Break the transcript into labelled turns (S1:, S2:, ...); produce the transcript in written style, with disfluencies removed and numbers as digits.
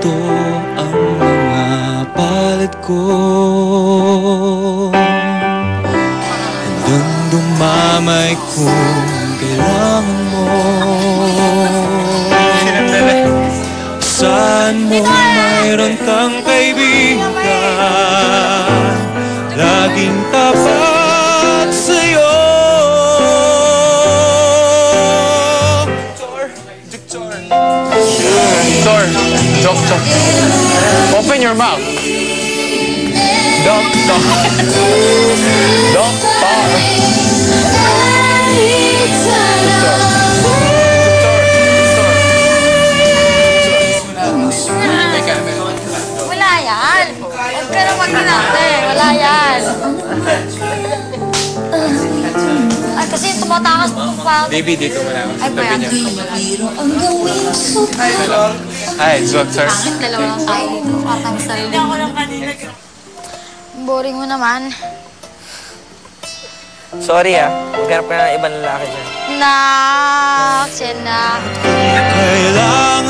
S1: ito ang mga palad ko. Handang dumamay kung kailangan mo. Saan mo mayroon kang kaibigan, laging tapat sa'yo.
S2: Doctor, doctor, open your mouth. Doctor, doctor.
S3: Wala yan. Huwag ka na mag-inate. Wala yan. Ay, kasi tumatakas mo pa.
S2: Baby, dito mo na.
S3: Ay,
S2: Tabi niya.
S3: Hello.
S2: Hi, doctor.
S3: Bakit dalawa lang tayo dito? Parang sarili mo. Boring mo naman.
S4: Sorry maghanap ka na ng ibang lalaki dyan.
S3: Nak, siya na.
S1: Kailangan